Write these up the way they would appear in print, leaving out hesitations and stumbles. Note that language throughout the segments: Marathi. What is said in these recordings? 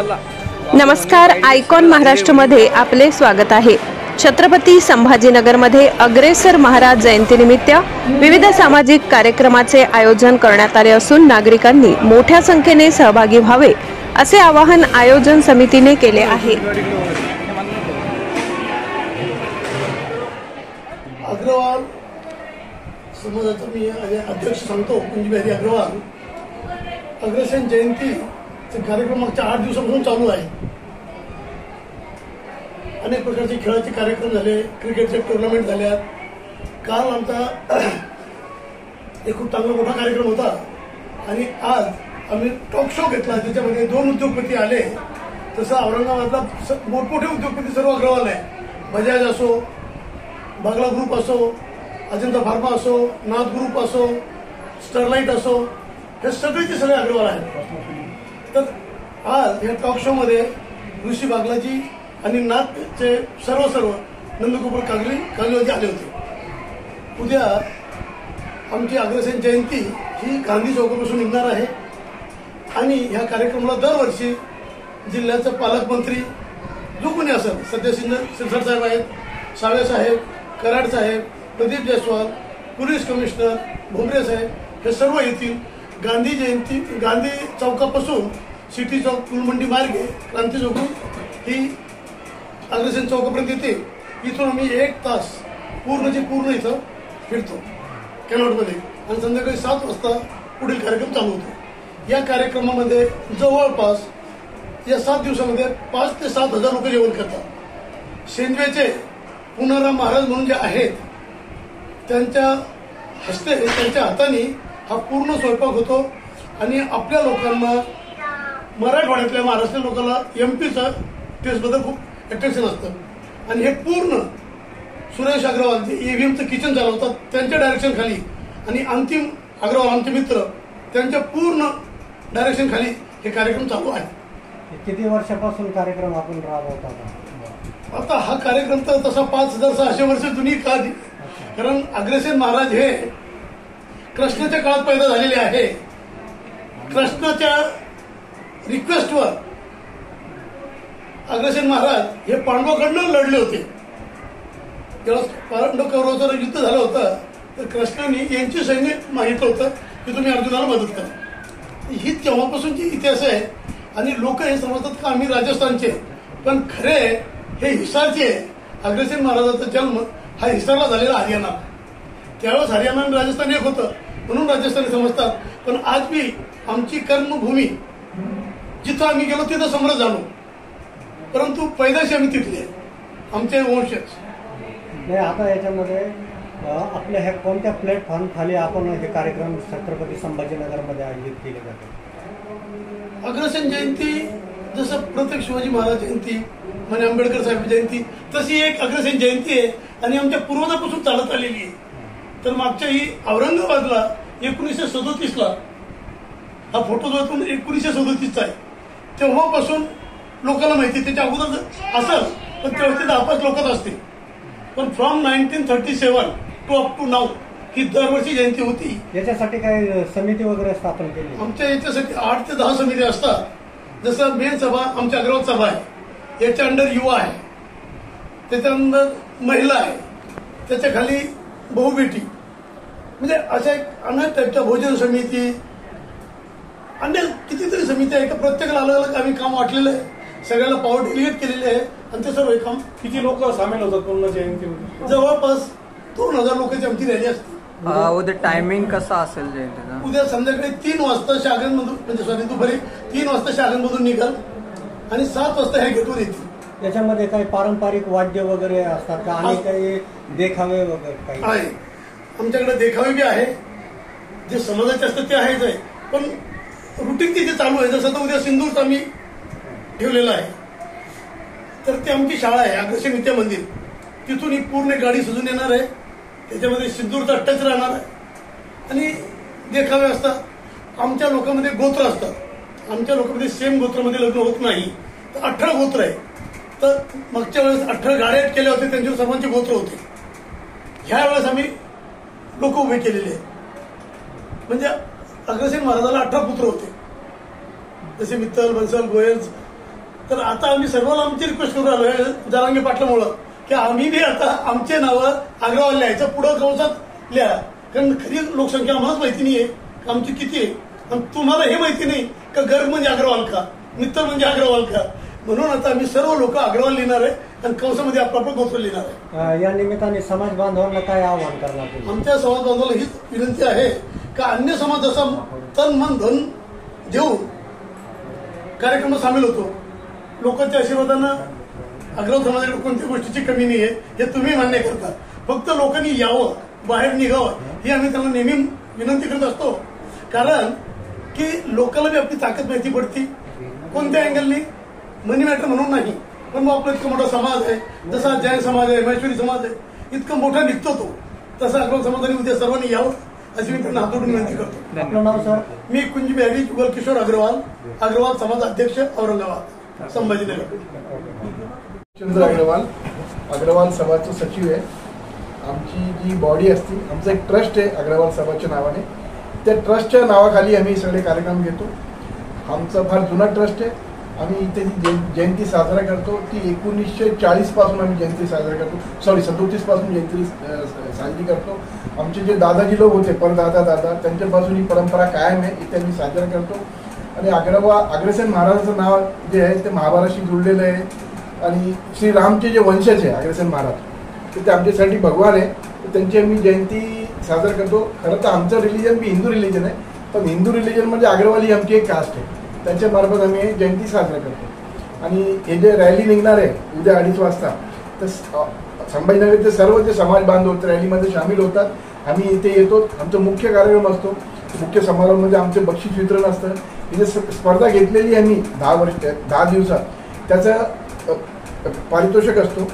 नमस्कार, आयकॉन महाराष्ट्रमध्ये आपले स्वागत आहे। छत्रपती संभाजीनगरमध्ये अग्रेसर महाराज जयंतीनिमित्त विविध सामाजिक कार्यक्रमाचे आयोजन करण्यात आले असून नागरिकांनी मोठ्या संख्येने सहभागी व्हावे असे आवाहन आयोजन समितीने केले आहे। अग्रवाल समाजाचा मी अध्यक्ष सांगतो कुंजबिहारी अग्रवाल। अग्रसेन जयंतीचे कार्यक्रम मागच्या 8 दिवसांपासून चालू आहे। अनेक प्रकारचे खेळाचे कार्यक्रम झाले, क्रिकेटचे टुर्नामेंट झाल्या। काल आमचा एक खूप चांगला मोठा कार्यक्रम होता आणि आज आम्ही टॉक शो घेतला, त्याच्यामध्ये 2 उद्योगपती आले। तसं औरंगाबादला मोठमोठे उद्योगपती सर्व अग्रवाल आहे। बजाज असो, बागला ग्रुप असो, अजंता फार्मा असो, नाथ ग्रुप असो, स्टरलाइट असो, हे सगळे अग्रवाल आहेत। तर आज या टॉक शो मध्ये ऋषी बागलाजी आणि नाथचे सर्व नंदगोपाळ कागलीवाजी आले होते। उद्या आमची अग्रसेन जयंती ही गांधी चौकापासून निघणार आहे आणि ह्या कार्यक्रमाला दरवर्षी जिल्ह्याचे पालकमंत्री जो कोणी असेल, सध्या सिरसाट साहेब आहेत, सावे साहेब, कराड साहेब, प्रदीप जयस्वाल, पोलीस कमिशनर भोमरे साहेब, हे सर्व येतील। गांधी जयंती गांधी चौकापासून सिटी चौक, फुलमंडी मार्गे क्रांती चौक ही अग्रसेन चौकापर्यंत येते। इथून आम्ही 1 तास पूर्ण इथं फिरतो कॅनॉटमध्ये आणि संध्याकाळी 7 वाजता पुढील कार्यक्रम चालू होतो। या कार्यक्रमामध्ये जवळपास या 7 दिवसामध्ये 5 ते 7 हजार लोक जेवण करतात। शेंदवेचे पुनाराम महाराज म्हणून जे आहेत त्यांच्या हस्ते, त्यांच्या हाताने हा पूर्ण स्वयंपाक होतो आणि आपल्या लोकांना, मराठवाड्यातल्या महाराष्ट्रीय लोकांना एमपीचा टेस्टबद्दल खूप अट्रॅक्शन असतं आणि हे पूर्ण सुरेश अग्रवाल जे ईव्हीएमचं किचन चालवतात त्यांच्या डायरेक्शन खाली आणि अंतिम अग्रवाल आमचे मित्र त्यांच्या पूर्ण डायरेक्शन खाली हे कार्यक्रम चालू आहे। किती वर्षापासून कार्यक्रम आपण राबवतात? आता हा कार्यक्रम तर तसा 5600 वर्ष जुनी का, कारण अग्रसेन महाराज हे कृष्णाच्या काळात पैदा झालेले आहे। कृष्णाच्या रिक्वेस्टवर अग्रसेन महाराज हे पांडवाकडनं लढले होते। जेव्हा पांडव कौरवाचं युद्ध झालं होतं तर कृष्णाने यांची सैन्य मागितलं होतं की तुम्ही अर्जुनाला मदत करा। ही तेव्हापासूनची इतिहास आहे आणि लोक हे समजतात का आम्ही राजस्थानचे, पण खरे हे हिसारचे आहे। अग्रसेन महाराजांचा जन्म हा हिसारला झालेला हरियाणा, त्यावेळेस हरियाणा आणि राजस्थान एक होतं म्हणून राजस्थानी समजतात। पण आज बी आमची कर्मभूमी जिथं आम्ही गेलो तिथं समृद्ध झालो, परंतु पैदाशी आम्ही तिथले, आमचे वंशज नाही। आता याच्यामध्ये आपल्या ह्या कोणत्या प्लॅटफॉर्म खाली आपण हे कार्यक्रम छत्रपती संभाजीनगरमध्ये आयोजित केले जाते? अग्रसेन जयंती जसं प्रत्येक शिवाजी महाराज जयंती, म्हणजे आंबेडकर साहेब जयंती, तशी एक अग्रसेन जयंती आहे आणि आमच्या पूर्वजापासून चालत आलेली आहे। तर मागच्या ही औरंगाबादला 1937ला हा फोटो जो 1937चा आहे, तेव्हापासून लोकांना माहिती, त्याच्या अगोदर असेल पण तेव्हा ते 10-5 लोकच असते, पण from 1937 to up to now ही दरवर्षी जयंती होती। याच्यासाठी काय समिती वगैरे स्थापन केली? आमच्या याच्यासाठी 8 ते 10 समिती असतात। जसं मेन सभा आमच्या अग्रवाल सभा आहे, याच्या अंडर युवा आहे, त्याच्या अंडर महिला आहे, त्याच्या खाली बहुबेटी, म्हणजे अशा अनेक टाईपच्या भोजन समिती, अनेक कितीतरी समिती आहे का प्रत्येकाला अलग अलग आम्ही काम वाटलेलं आहे, सगळ्याला पॉवर डिलिगेट केलेले आहे आणि ते सर्व काम। किती लोक सामील होतात पूर्ण जयंतीमध्ये? जवळपास 2000 लोकांची आमची रॅली असते। उद्या टायमिंग कसा असेल जयंतीचा? उद्या संध्याकाळी 3 वाजता शागनमधून, म्हणजे दुपारी 3 वाजता शागनमधून निघाल आणि 7 वाजता हे गेटवर येतील। याच्यामध्ये काही पारंपरिक वाद्य वगैरे असतात का आणि काही देखावे वगैरे काही आहे? आमच्याकडे देखावे बी आहे, जे समाजाचे असतात ते आहेच आहे, पण रुटीन तिथे चालू आहे। जसं तर उद्या सिंदूर आम्ही ठेवलेलं आहे, तर ती आमची शाळा आहे अग्रसेन विद्या मंदिर, तिथून ही पूर्ण गाडी सजून येणार आहे, त्याच्यामध्ये सिंदूरचा टच राहणार आहे आणि देखावे असतात। आमच्या लोकांमध्ये गोत्र असतात, आमच्या लोकांमध्ये सेम गोत्रामध्ये लग्न होत नाही, तर 18 गोत्र आहे। तर मागच्या वेळेस 18 गाड्या केल्या होत्या, त्यांच्यावर सर्वांचे गोत्र होते। ह्या वेळेस आम्ही लोक उभे केलेले आहेत, म्हणजे अग्रसेन महाराजाला 18 पुत्र होते, जसे मित्तल, बन्सल, गोयल, तर आता आम्ही सर्वांना आमची रिक्वेस्ट करू आलो जरांगे पाटलामुळं की आम्ही बी आता आमचे नावं अग्रवाल लिहायचं पुढं कंसात लिहा, कारण खरी लोकसंख्या आम्हालाच माहिती नाहीये आमची किती आहे, आणि तुम्हाला हे माहिती नाही का गर्ग म्हणजे अग्रवाल का, मित्र म्हणजे अग्रवाल का, म्हणून आता आम्ही सर्व लोक अग्रवाल लिहिणार आहे आणि कंसामध्ये आपलं गोत्र लिहिणार आहे. या निमित्ताने समाज बांधवांना काय आवाहन करणार तुम्ही? आमच्या समाज बांधवाला हीच विनंती आहे का अन्य समाज जसा तन मन धन देऊन कार्यक्रमात सामील होतो, लोकांच्या आशीर्वादानं अग्रवाल समाजाकडे कोणत्या गोष्टीची कमी नाही आहे हे तुम्ही मान्य करता. फक्त लोकांनी यावं, बाहेर निघावं ही आम्ही त्यांना नेहमी विनंती करत असतो, कारण की लोकांना बी आपली ताकद माहिती पडती कोणत्या अँगलनी, मनी मॅटर म्हणून नाही, पण मग आपला इतका मोठा समाज आहे, जसा जैन समाज आहे, महेश्वरी समाज आहे, इतका मोठा निघतो तो, तसा अग्रवाल समाजाने उद्या सर्वांनी यावं अशी मी त्यांना हातोडून विनंती करतो. आपलं नाव सर? मी कुंज बिहारी जुगल किशोर अग्रवाल, अग्रवाल समाज अध्यक्ष, औरंगाबाद, संभाजीनगर. चंद्र अग्रवाल, अग्रवाल समाजचं सचिव आहे. आमची जी बॉडी असते, आमचं एक ट्रस्ट आहे अग्रवाल समाजच्या नावाने, त्या ट्रस्टच्या नावाखाली आम्ही सगळे कार्यक्रम घेतो. आमचा फार जुना ट्रस्ट आहे. आम्ही इथे जी जयंती साजरा करतो ती 1940 पासून आम्ही जयंती साजरा करतो, 37 पासून जयंती साजरी करतो. आमचे जे दादाजी लोक होते, परदादा त्यांच्यापासून ही परंपरा कायम आहे, इथे आम्ही साजरा करतो. आणि अग्रसेन महाराजांचं नाव जे आहे ते महाभारताशी जुळलेलं आहे, आणि श्रीरामचे जे वंशज आहे अग्रसेन महाराज ते आमच्यासाठी भगवान आहे, तर त्यांची आम्ही जयंती साजरा करतो. खरं तर आमचं रिलिजन बी हिंदू रिलिजन आहे, पण हिंदू रिलिजन म्हणजे अग्रवाल ही आमची एक कास्ट आहे, त्याच्यामार्फत आम्ही जयंती साजरा करतो. आणि हे जे रॅली निघणार आहे उद्या 2:30 वाजता, तर संभाजीनगरचे सर्व जे समाज बांधव रॅलीमध्ये सामील होतात. आम्ही इथे येतो, आमचा मुख्य कार्यक्रम असतो, मुख्य समारंभ म्हणजे आमचे बक्षीस वितरण असतं. इथे स्पर्धा घेतलेली आम्ही 10 दिवसात, त्याचं पारितोषिक असतो,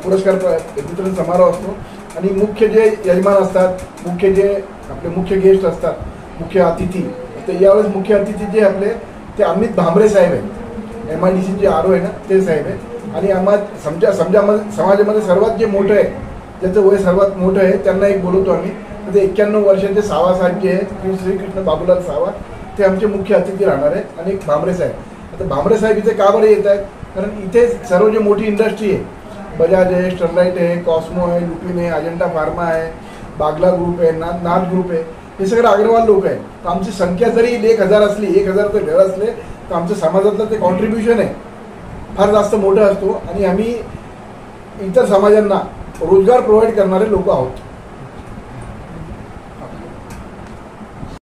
पुरस्कार वितरण समारोह असतो. आणि मुख्य जे यजमान असतात, मुख्य जे आपले मुख्य गेस्ट असतात, मुख्य अतिथी, तर यावेळेस मुख्य अतिथी जे आपले ते अमित भांबरे साहेब आहेत, MIDC RO आहे ना ते साहेब आहेत. आणि आम्हाला समाजामध्ये सर्वात जे मोठं आहे, ज्याचं वय सर्वात मोठं आहे, त्यांना एक बोलवतो आम्ही. ते 91 वर्षाचे सावा साहेब जे आहेत, श्रीकृष्ण बाबूलाल सावा, ते आमचे मुख्य अतिथी राहणार आहेत. आणि एक भांबरे साहेब. आता भांबरे साहेब इथे का बरं येत आहेत, कारण इथे सर्व जे मोठी इंडस्ट्री आहे, बजाज आहे, स्टरलाइट आहे, कॉस्मो आहे, लुपिन आहे, अजंटा फार्मा आहे, बागला ग्रुप आहे, नाथ ग्रुप आहे, हे सगळे अग्रवाल लोक आहेत. तर आमची संख्या जरी 1000 असली, 1000 तर घर असले, तर आमच्या समाजातलं ते कॉन्ट्रीब्युशन आहे फार जास्त मोठं असतो. आणि आम्ही इतर समाजांना रोजगार प्रोव्हाइड करणारे लोक आहोत.